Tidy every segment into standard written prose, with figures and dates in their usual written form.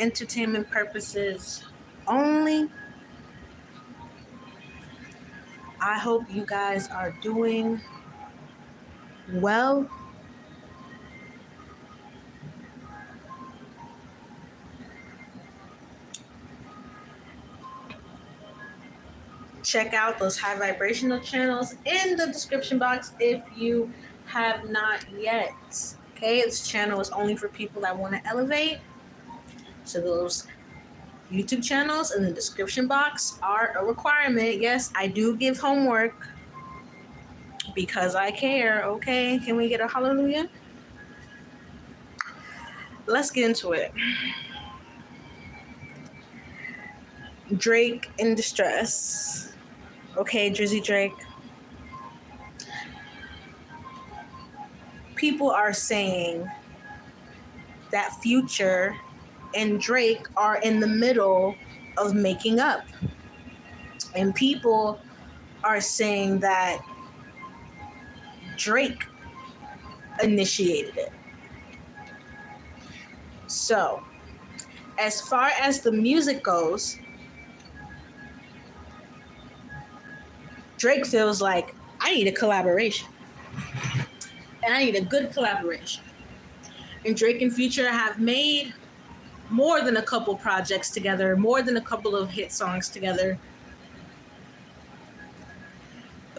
entertainment purposes only. I hope you guys are doing well. Check out those high vibrational channels in the description box if you have not yet. Okay, this channel is only for people that want to elevate. So those YouTube channels in the description box are a requirement. Yes, I do give homework because I care. Okay, can we get a hallelujah? Let's get into it. Drake in distress. Okay, Drizzy Drake. People are saying that Future and Drake are in the middle of making up. And people are saying that Drake initiated it. So, as far as the music goes, Drake feels like, I need a collaboration. And I need a good collaboration. And Drake and Future have made more than a couple projects together, more than a couple of hit songs together.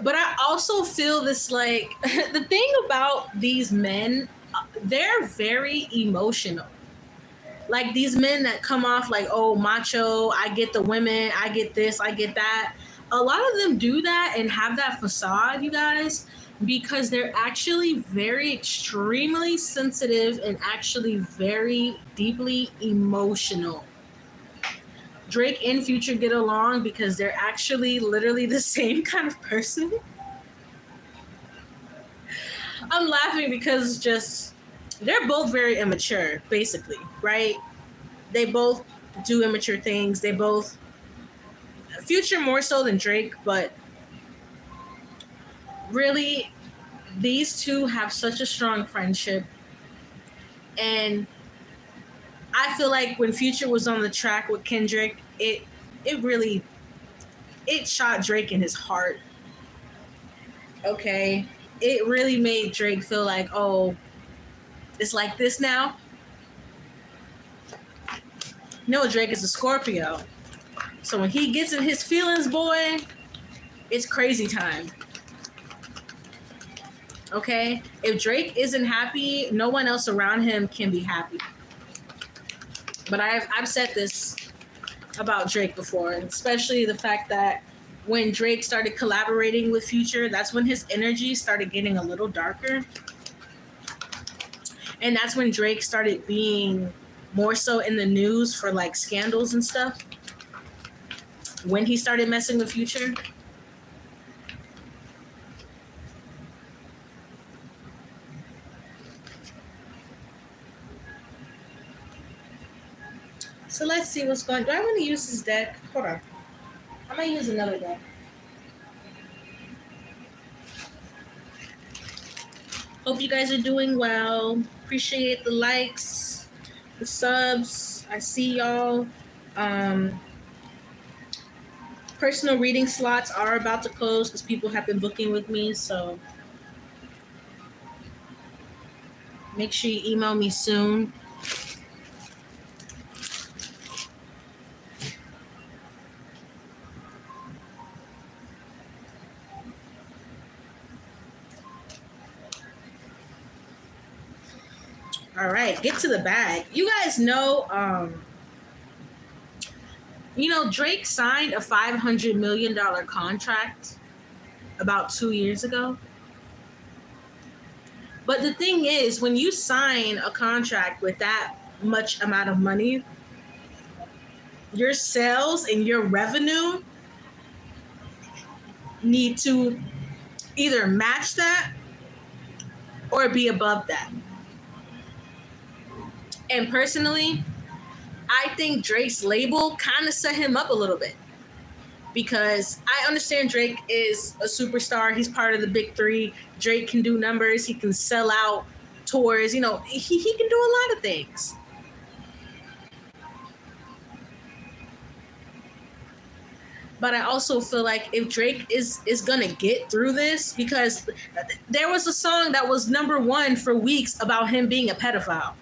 But I also feel this, like, the thing about these men, they're very emotional. Like, these men that come off like, oh, macho, I get the women, I get this, I get that. A lot of them do that and have that facade, you guys, because they're actually very extremely sensitive and actually very deeply emotional. Drake and Future get along because they're actually literally the same kind of person. I'm laughing because just, they're both very immature, basically, right? They both do immature things. They both, Future more so than Drake, but really, these two have such a strong friendship. And I feel like when Future was on the track with Kendrick, it really shot Drake in his heart. Okay, it really made Drake feel like, oh, it's like this now. No, Drake is a Scorpio, so when he gets in his feelings, boy, it's crazy time. Okay, if Drake isn't happy, no one else around him can be happy. But I've said this about Drake before, especially the fact that when Drake started collaborating with Future, that's when his energy started getting a little darker. And that's when Drake started being more so in the news for like scandals and stuff. When he started messing with Future. So let's see what's going on. Do I want to use this deck? Hold on. I might use another deck. Hope you guys are doing well. Appreciate the likes, the subs. I see y'all. Personal reading slots are about to close because people have been booking with me. So make sure you email me soon. All right, get to the bag. You guys know, Drake signed a $500 million contract about 2 years ago. But the thing is, when you sign a contract with that much amount of money, your sales and your revenue need to either match that or be above that. And personally, I think Drake's label kind of set him up a little bit, because I understand Drake is a superstar. He's part of the big three. Drake can do numbers. He can sell out tours. He can do a lot of things. but I also feel like if Drake is gonna get through this, because there was a song that was #1 for weeks about him being a pedophile.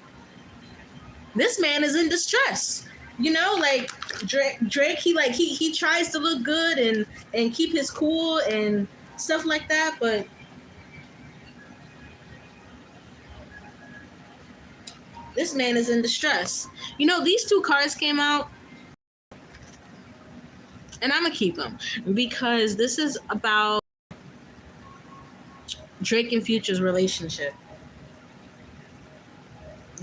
This man is in distress. You know, like Drake, he tries to look good and keep his cool and stuff like that, but this man is in distress. You know, these two cards came out, and I'm gonna keep them because this is about Drake and Future's relationship.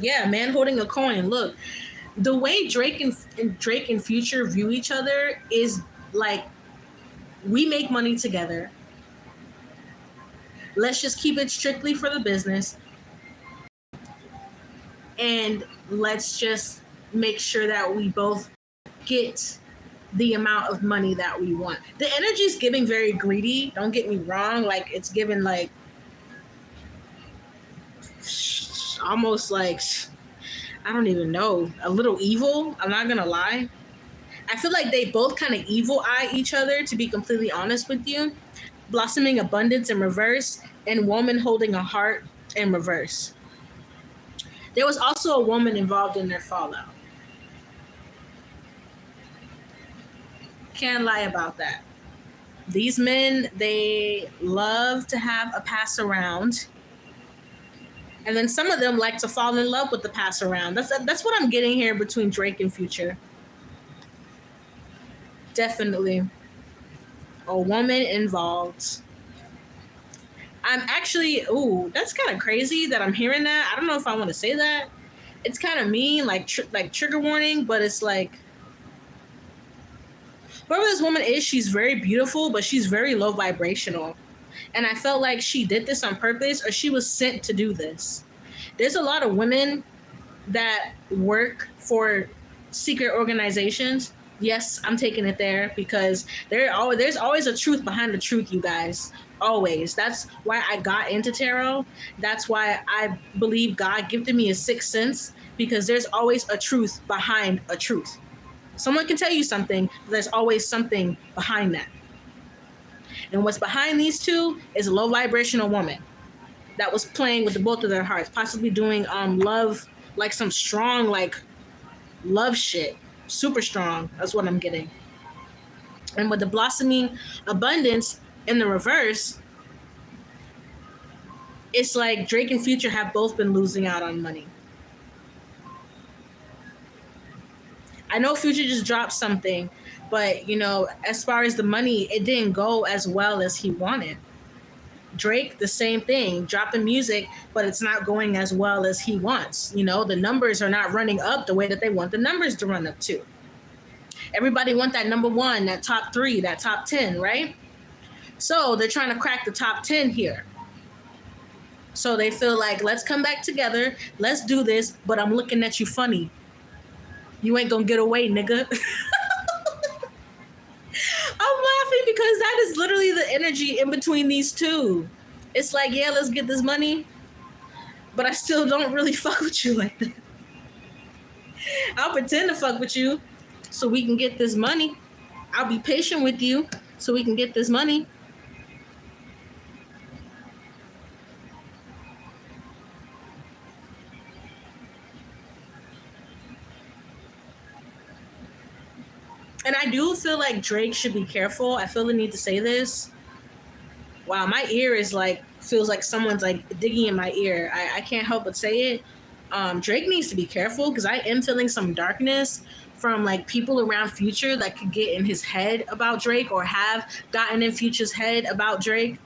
Yeah, man holding a coin. Look, the way Drake and Future view each other is like, we make money together. Let's just keep it strictly for the business, and let's just make sure that we both get the amount of money that we want. The energy is giving very greedy. Don't get me wrong. Like, it's given like almost like, I don't even know, a little evil. I'm not gonna lie. I feel like they both kind of evil eye each other, to be completely honest with you. Blossoming abundance in reverse, and woman holding a heart in reverse. There was also a woman involved in their fallout. Can't lie about that. These men, they love to have a pass around. And then some of them like to fall in love with the pass around. That's what I'm getting here between Drake and Future. Definitely a woman involved. I'm actually, ooh, that's kind of crazy that I'm hearing that. I don't know if I want to say that. It's kind of mean, like trigger warning, but it's like, whoever this woman is, she's very beautiful, but she's very low vibrational. And I felt like she did this on purpose, or she was sent to do this. There's a lot of women that work for secret organizations. Yes, I'm taking it there because there's always a truth behind the truth, you guys. Always. That's why I got into tarot. That's why I believe God gifted me a sixth sense, because there's always a truth behind a truth. Someone can tell you something, but there's always something behind that. And what's behind these two is a low vibrational woman that was playing with the both of their hearts, possibly doing love, like some strong, like love shit. Super strong. That's what I'm getting. And with the blossoming abundance in the reverse, it's like Drake and Future have both been losing out on money. I know Future just dropped something, but, you know, as far as the money, it didn't go as well as he wanted. Drake, the same thing, dropping music, but it's not going as well as he wants. You know, the numbers are not running up the way that they want the numbers to run up to. Everybody want that #1, that top 3, that top 10, right? So they're trying to crack the top 10 here. So they feel like, let's come back together, let's do this, but I'm looking at you funny. You ain't gonna get away, nigga. I'm laughing because that is literally the energy in between these two. It's like, yeah, let's get this money, but I still don't really fuck with you like that. I'll pretend to fuck with you so we can get this money. I'll be patient with you so we can get this money. And I do feel like Drake should be careful. I feel the need to say this. Wow, my ear is like, feels like someone's like digging in my ear. I can't help but say it. Drake needs to be careful, because I am feeling some darkness from like people around Future that could get in his head about Drake, or have gotten in Future's head about Drake.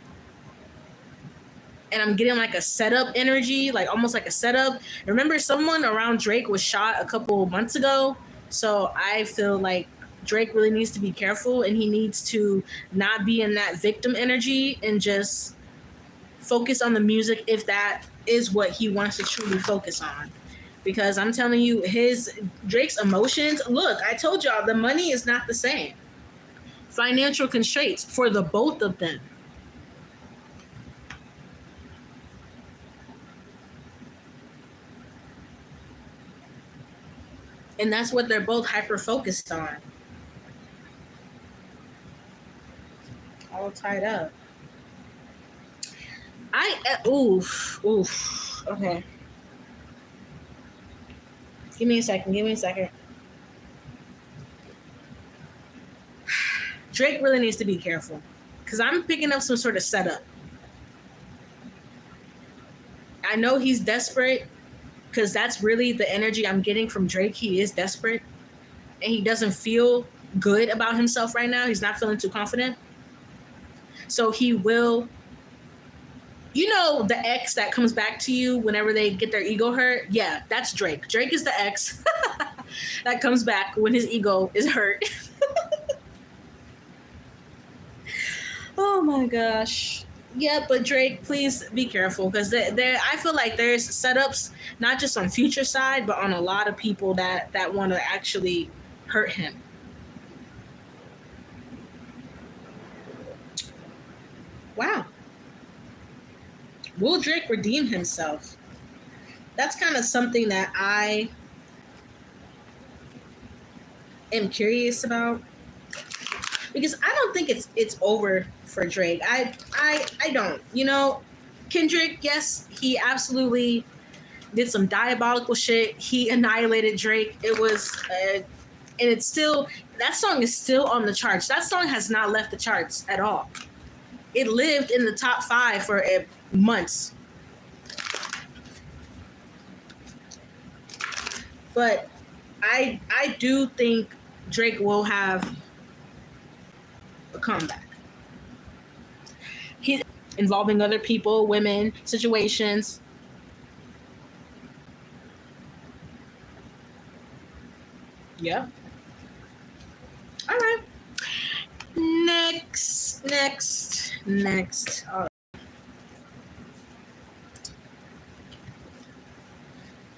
And I'm getting like a setup energy, like almost like a setup. Remember, someone around Drake was shot a couple months ago. So I feel like Drake really needs to be careful, and he needs to not be in that victim energy and just focus on the music, if that is what he wants to truly focus on. Because I'm telling you, Drake's emotions, look, I told y'all the money is not the same. Financial constraints for the both of them. And that's what they're both hyper focused on. all tied up. Oof. Okay. Give me a second. Drake really needs to be careful because I'm picking up some sort of setup. I know he's desperate because that's really the energy I'm getting from Drake. He is desperate and he doesn't feel good about himself right now. He's not feeling too confident. So he will, you know, the ex that comes back to you whenever they get their ego hurt. Yeah, that's Drake. Drake is the ex that comes back when his ego is hurt. Oh my gosh. Yeah, but Drake, please be careful because I feel like there's setups not just on Future side, but on a lot of people that want to actually hurt him. Wow. Will Drake redeem himself? That's kind of something that I am curious about because I don't think it's over for Drake. I don't. You know, Kendrick, yes, he absolutely did some diabolical shit. He annihilated Drake. It was, and it's still, that song is still on the charts. That song has not left the charts at all. It lived in the top 5 for months. But I do think Drake will have a comeback. He's involving other people, women, situations. Yeah. All right. Next. All right.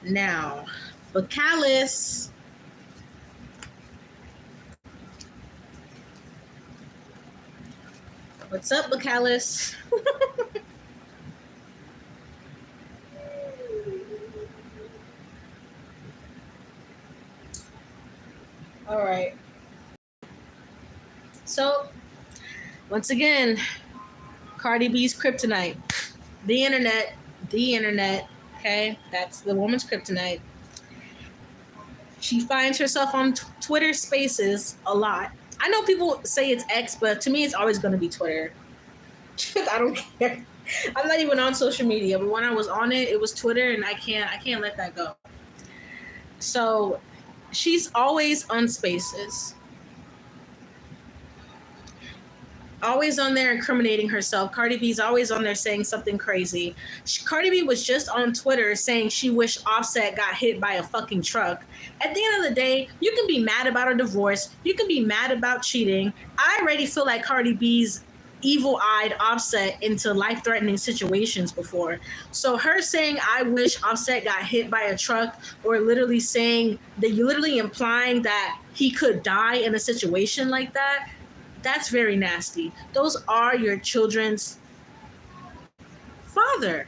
Now, Bacalis. What's up, Bacalis? All right. So, once again, Cardi B's kryptonite. The internet. Okay? That's the woman's kryptonite. She finds herself on Twitter Spaces a lot. I know people say it's X, but to me, it's always going to be Twitter. I don't care. I'm not even on social media, but when I was on it, it was Twitter, and I can't let that go. So she's always on Spaces. Always on there incriminating herself. Cardi B's always on there saying something crazy. Cardi B was just on Twitter saying she wished Offset got hit by a fucking truck. At the end of the day, you can be mad about a divorce. You can be mad about cheating. I already feel like Cardi B's evil-eyed Offset into life-threatening situations before. So her saying, I wish Offset got hit by a truck, or literally saying that you're literally implying that he could die in a situation like that, that's very nasty. Those are your children's father.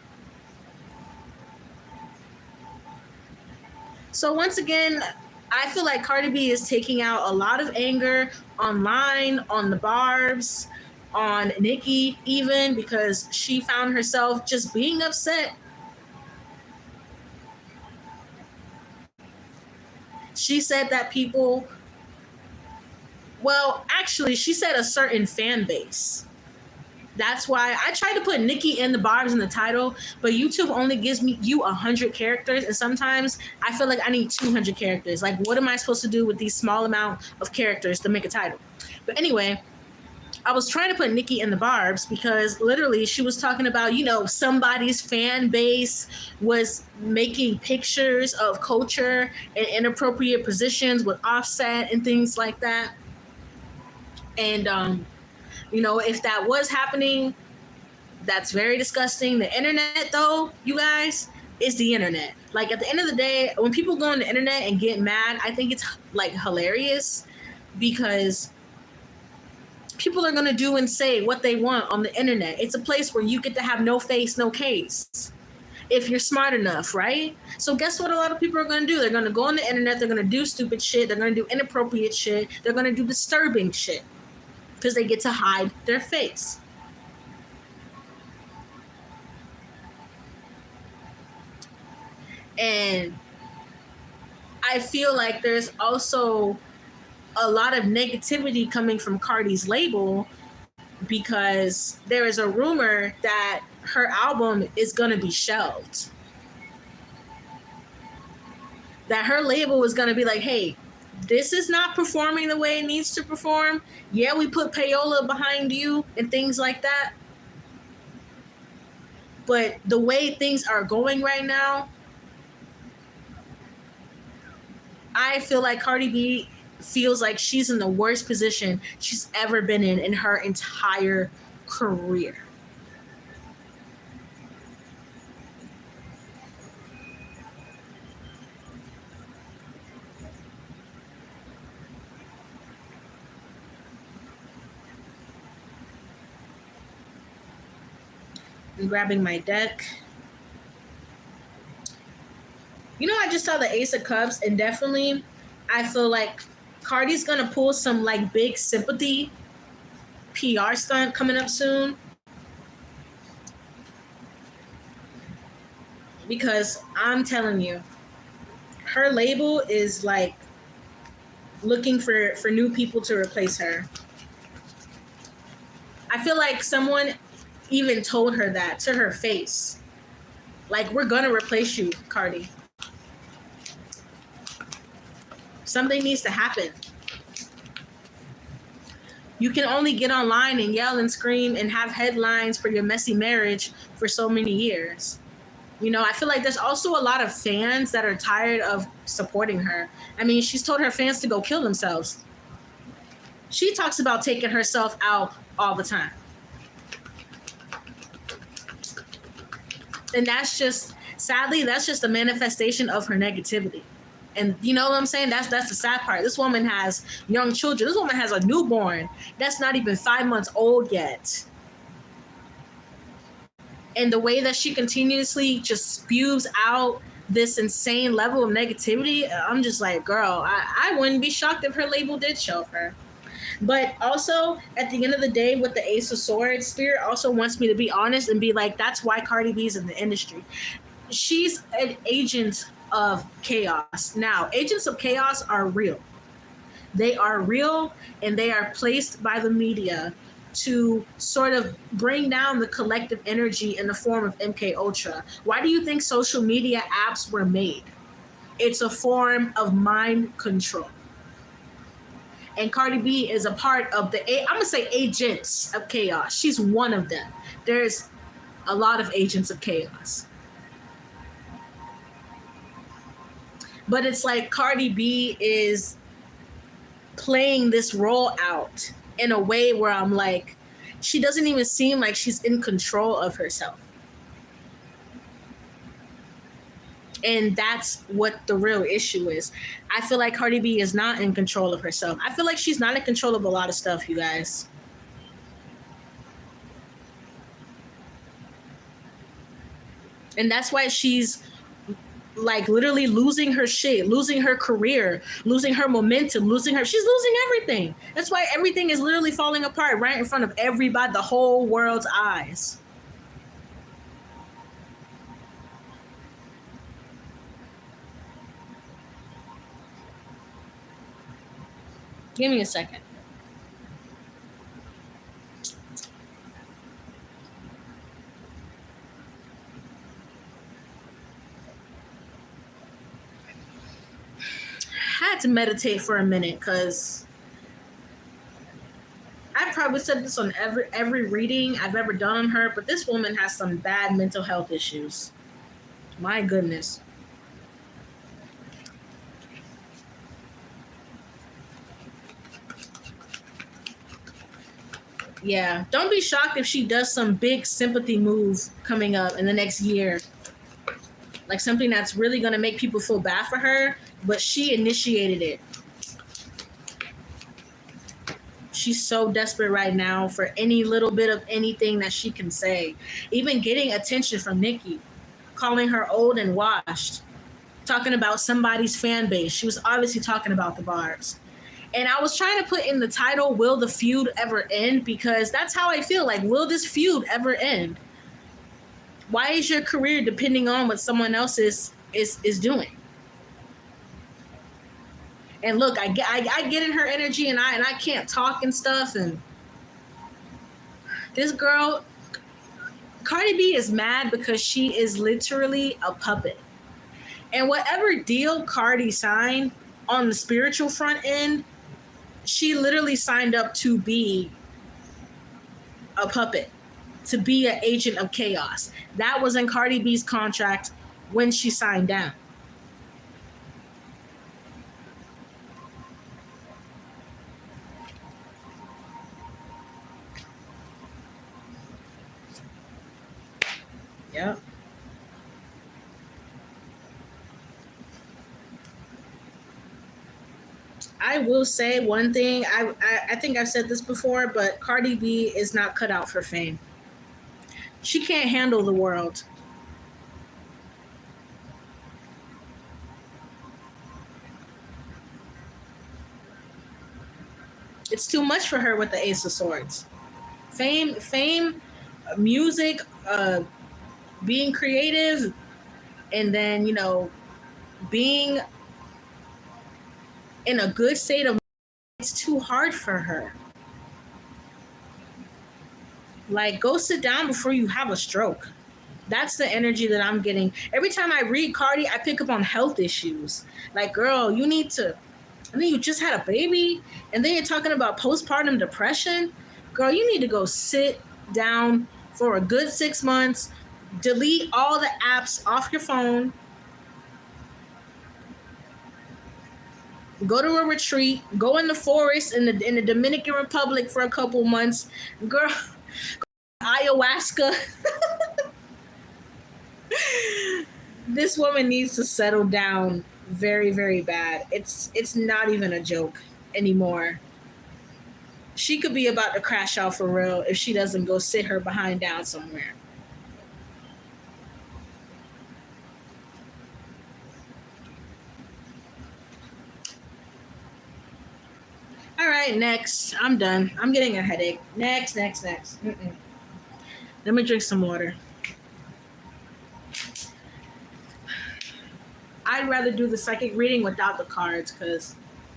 So once again, I feel like Cardi B is taking out a lot of anger online, on the Barbs, on Nicki even, because she found herself just being upset. She said that people... Well, actually, she said a certain fan base. That's why I tried to put Nicki and the Barbs in the title, but YouTube only gives you 100 characters, and sometimes I feel like I need 200 characters. Like, what am I supposed to do with these small amount of characters to make a title? But anyway, I was trying to put Nicki and the Barbs because literally she was talking about, you know, somebody's fan base was making pictures of Culture in inappropriate positions with Offset and things like that. And, you know, if that was happening, that's very disgusting. The internet, though, you guys, is the internet. Like, at the end of the day, when people go on the internet and get mad, I think it's, like, hilarious because people are going to do and say what they want on the internet. It's a place where you get to have no face, no case. If you're smart enough, right? So guess what a lot of people are going to do? They're going to go on the internet. They're going to do stupid shit. They're going to do inappropriate shit. They're going to do disturbing shit. because they get to hide their face. And I feel like there's also a lot of negativity coming from Cardi's label, because there is a rumor that her album is going to be shelved. That her label is going to be like, hey, this is not performing the way it needs to perform. Yeah, we put payola behind you and things like that. But the way things are going right now, I feel like Cardi B feels like she's in the worst position she's ever been in her entire career. I'm grabbing my deck. You know, I just saw the Ace of Cups, and definitely I feel like Cardi's gonna pull some like big sympathy PR stunt coming up soon. Because I'm telling you, her label is like looking for new people to replace her. I feel like someone even told her that to her face. Like, we're gonna replace you, Cardi. Something needs to happen. You can only get online and yell and scream and have headlines for your messy marriage for so many years. You know, I feel like there's also a lot of fans that are tired of supporting her. I mean, she's told her fans to go kill themselves. She talks about taking herself out all the time. And that's just, sadly, that's just a manifestation of her negativity. And you know what I'm saying? That's the sad part. This woman has young children. This woman has a newborn that's not even 5 months old yet. And the way that she continuously just spews out this insane level of negativity, I'm just like, girl, I wouldn't be shocked if her label did shelve her. But also, at the end of the day, with the Ace of Swords, Spirit also wants me to be honest and be like, that's why Cardi B's in the industry. She's an agent of chaos. Now, agents of chaos are real. They are real, and they are placed by the media to sort of bring down the collective energy in the form of MK Ultra. Why do you think social media apps were made? It's a form of mind control. And Cardi B is a part of I'm gonna say agents of chaos. She's one of them. There's a lot of agents of chaos. But it's like Cardi B is playing this role out in a way where I'm like, she doesn't even seem like she's in control of herself. And that's what the real issue is. I feel like Cardi B is not in control of herself. I feel like she's not in control of a lot of stuff, you guys. And that's why she's like literally losing her shit, losing her career, losing her momentum, she's losing everything. That's why everything is literally falling apart right in front of everybody, the whole world's eyes. Give me a second. I had to meditate for a minute because I've probably said this on every reading I've ever done on her, but this woman has some bad mental health issues. My goodness. Yeah, don't be shocked if she does some big sympathy move coming up in the next year. Like something that's really going to make people feel bad for her, but she initiated it. She's so desperate right now for any little bit of anything that she can say. Even getting attention from Nicki, calling her old and washed, talking about somebody's fan base. She was obviously talking about the Barbs. And I was trying to put in the title, will the feud ever end? Because that's how I feel. Like, will this feud ever end? Why is your career depending on what someone else is doing? And look, I get in her energy, and I can't talk and stuff. And this girl, Cardi B, is mad because she is literally a puppet. And whatever deal Cardi signed on the spiritual front end, she literally signed up to be a puppet, to be an agent of chaos. That was in Cardi B's contract when she signed down. Yep. I will say one thing. I think I've said this before, but Cardi B is not cut out for fame. She can't handle the world. It's too much for her with the Ace of Swords. Fame, music, being creative, and then, being in a good state of mind. It's too hard for her. Like, go sit down before you have a stroke. That's the energy that I'm getting. Every time I read Cardi, I pick up on health issues. Like, girl, you need to, I mean, you just had a baby, and then you're talking about postpartum depression. Girl, you need to go sit down for a good 6 months, delete all the apps off your phone, go to a retreat, go in the forest in the Dominican Republic for a couple months. Girl, ayahuasca. This woman needs to settle down very, very bad. It's not even a joke anymore. She could be about to crash out for real if she doesn't go sit her behind down somewhere. All right, next. I'm done. I'm getting a headache. Next. Let me drink some water. I'd rather do the psychic reading without the cards because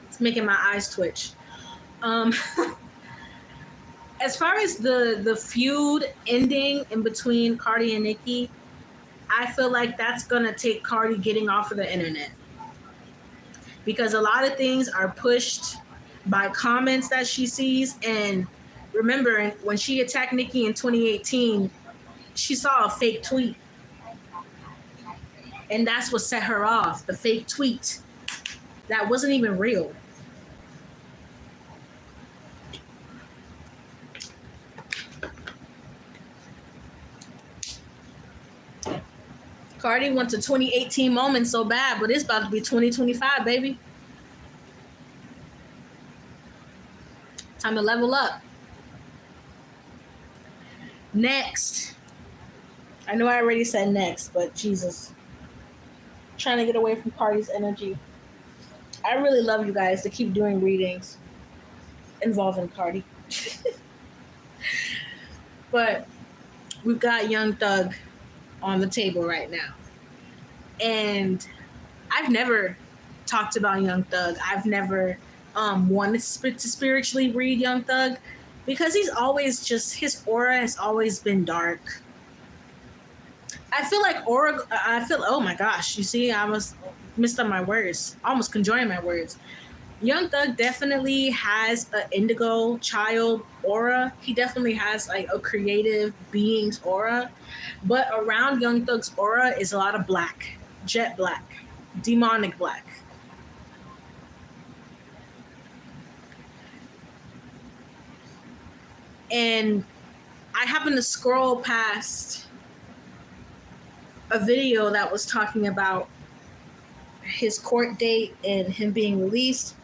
it's making my eyes twitch. As far as the feud ending in between Cardi and Nicki, I feel like that's gonna take Cardi getting off of the internet, because a lot of things are pushed by comments that she sees. And remember, when she attacked Nicki in 2018, she saw a fake tweet, and that's what set her off. The fake tweet that wasn't even real. Cardi wants a 2018 moment so bad, but it's about to be 2025, baby. Time to level up. Next. I know I already said next, but Jesus. I'm trying to get away from Cardi's energy. I really love you guys to keep doing readings involving Cardi. But we've got Young Thug on the table right now. And I've never talked about Young Thug. I've never wanted to spiritually read Young Thug, because he's always just, his aura has always been dark. I feel like oh my gosh, you see, I almost missed up my words, almost conjoined my words. Young Thug definitely has an indigo child aura. He definitely has like a creative being's aura. But around Young Thug's aura is a lot of black, jet black, demonic black. And I happened to scroll past a video that was talking about his court date and him being released.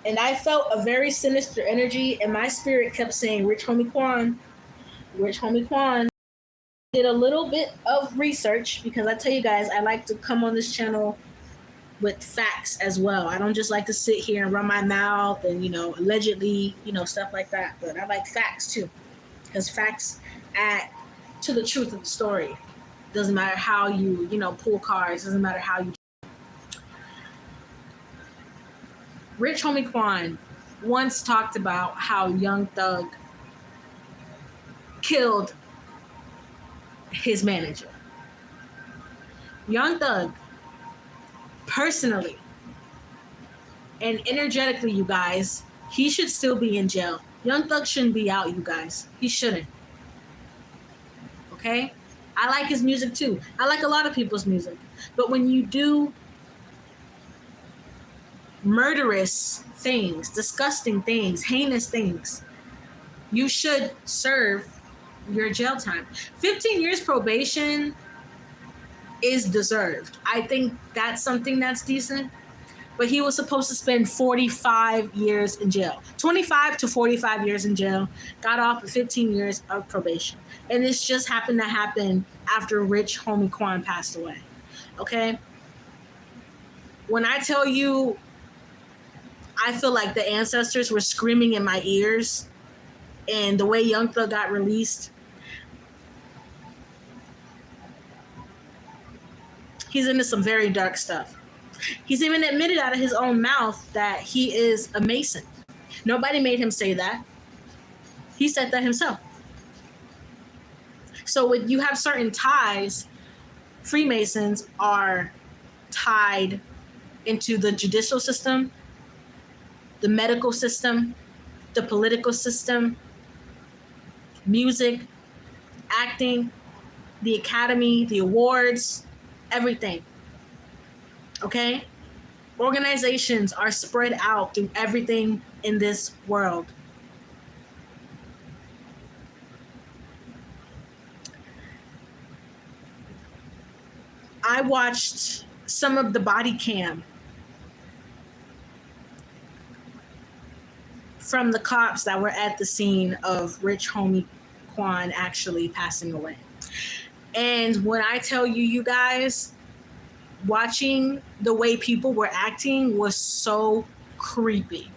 And I felt a very sinister energy, and my spirit kept saying, Rich Homie Quan, Rich Homie Quan. Did a little bit of research, because I tell you guys, I like to come on this channel with facts as well. I don't just like to sit here and run my mouth and, allegedly, stuff like that. But I like facts too, because facts add to the truth of the story. Doesn't matter how you, pull cards. Doesn't matter how you. Rich Homie Quan once talked about how Young Thug killed his manager. Young Thug, personally and energetically, you guys, he should still be in jail. Young Thug shouldn't be out, you guys. He shouldn't. Okay? I like his music too. I like a lot of people's music. But when you do murderous things, disgusting things, heinous things, you should serve your jail time. 15 years probation is deserved. I think that's something that's decent. But he was supposed to spend 45 years in jail. 25 to 45 years in jail. Got off with 15 years of probation. And this just happened to happen after Rich Homie Quan passed away. Okay? When I tell you, I feel like the ancestors were screaming in my ears, and the way Young Thug got released, he's into some very dark stuff. He's even admitted out of his own mouth that he is a Mason. Nobody made him say that. He said that himself. So when you have certain ties, Freemasons are tied into the judicial system, the medical system, the political system, music, acting, the academy, the awards, everything. Okay? Organizations are spread out through everything in this world. I watched some of the body cam from the cops that were at the scene of Rich Homie Quan actually passing away. And when I tell you, you guys, watching the way people were acting was so creepy.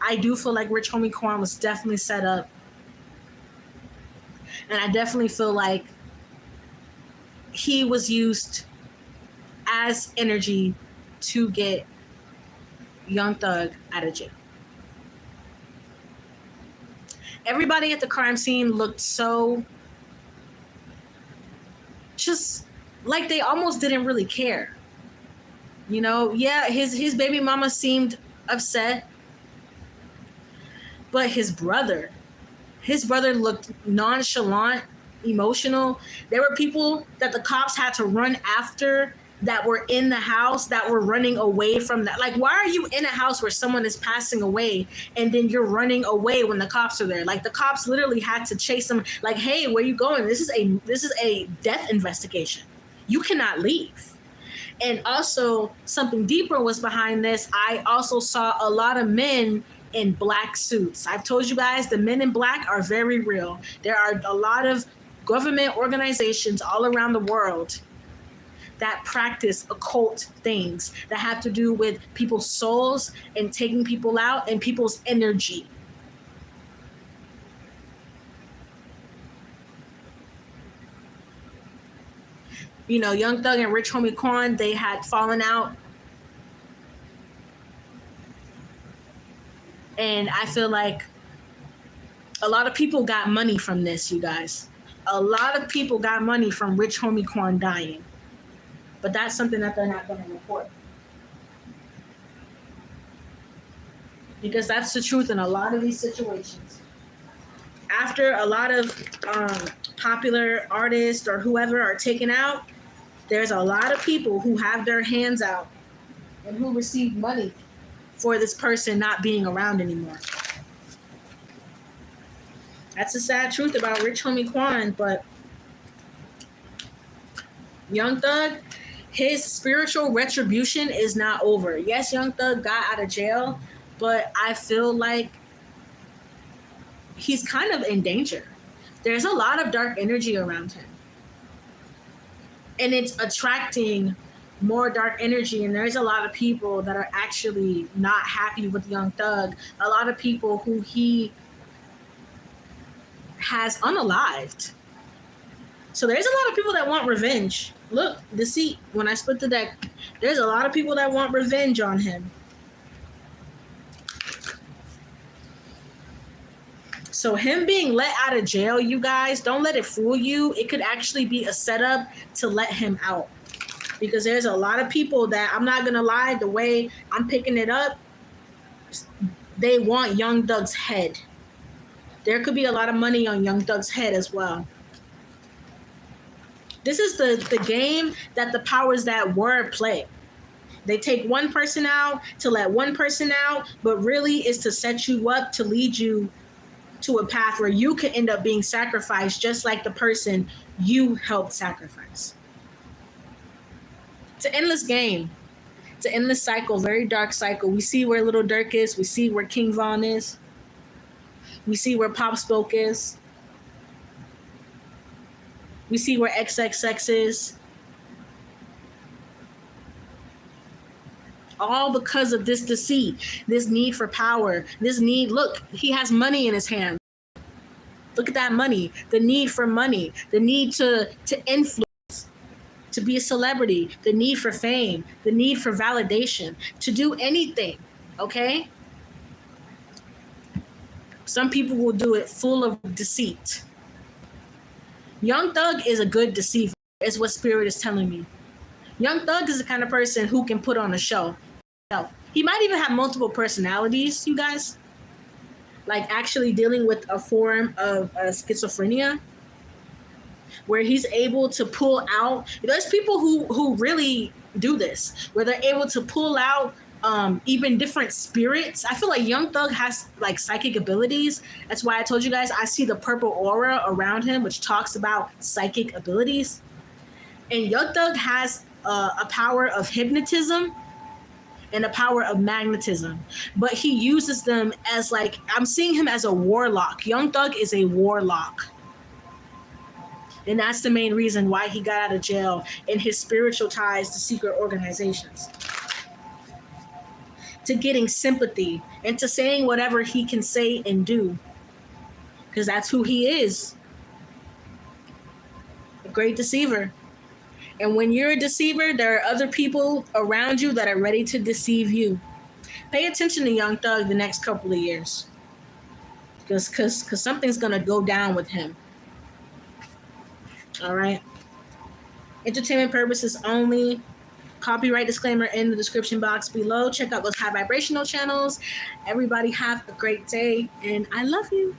I do feel like Rich Homie Quan was definitely set up. And I definitely feel like he was used as energy to get Young Thug out of jail. Everybody at the crime scene looked so just like they almost didn't really care. Yeah, his baby mama seemed upset, but his brother looked nonchalant, emotional. There were people that the cops had to run after that were in the house that were running away from that. Like, why are you in a house where someone is passing away and then you're running away when the cops are there? Like, the cops literally had to chase them. Like, hey, where are you going? This is a death investigation. You cannot leave. And also, something deeper was behind this. I also saw a lot of men in black suits. I've told you guys the men in black are very real. There are a lot of government organizations all around the world that practice occult things that have to do with people's souls and taking people out and people's energy. Young Thug and Rich Homie Quan, they had fallen out. And I feel like a lot of people got money from this, you guys. A lot of people got money from Rich Homie Quan dying. But that's something that they're not going to report. Because that's the truth in a lot of these situations. After a lot of popular artists or whoever are taken out, there's a lot of people who have their hands out and who receive money for this person not being around anymore. That's the sad truth about Rich Homie Quan. But Young Thug, his spiritual retribution is not over. Yes, Young Thug got out of jail, but I feel like he's kind of in danger. There's a lot of dark energy around him. And it's attracting more dark energy, and there's a lot of people that are actually not happy with Young Thug. A lot of people who he has unalived. So there's a lot of people that want revenge. Look, deceit. When I split the deck, there's a lot of people that want revenge on him. So him being let out of jail, you guys, don't let it fool you. It could actually be a setup to let him out. Because there's a lot of people that, I'm not going to lie, the way I'm picking it up, they want Young Thug's head. There could be a lot of money on Young Thug's head as well. This is the game that the powers that were play. They take one person out to let one person out, but really is to set you up to lead you to a path where you could end up being sacrificed just like the person you helped sacrifice. It's an endless game. It's an endless cycle, very dark cycle. We see where Little Durk is. We see where King Von is. We see where Pop Smoke is. We see where XXX is. All because of this deceit, this need for power, this need, look, he has money in his hand. Look at that money, the need for money, the need to influence, to be a celebrity, the need for fame, the need for validation, to do anything, okay? Some people will do it full of deceit. Young Thug is a good deceiver, is what Spirit is telling me. Young Thug is the kind of person who can put on a show. He might even have multiple personalities, you guys. Like actually dealing with a form of schizophrenia, where he's able to pull out. There's people who really do this, where they're able to pull out even different spirits. I feel like Young Thug has like psychic abilities. That's why I told you guys I see the purple aura around him, which talks about psychic abilities. And Young Thug has a power of hypnotism and a power of magnetism, but he uses them as like, I'm seeing him as a warlock. Young Thug is a warlock. And that's the main reason why he got out of jail, and his spiritual ties to secret organizations. To getting sympathy and to saying whatever he can say and do. Because that's who he is. A great deceiver. And when you're a deceiver, there are other people around you that are ready to deceive you. Pay attention to Young Thug the next couple of years. Because something's going to go down with him. All right. Entertainment purposes only. Copyright disclaimer in the description box below. Check out those high vibrational channels. Everybody have a great day, and I love you.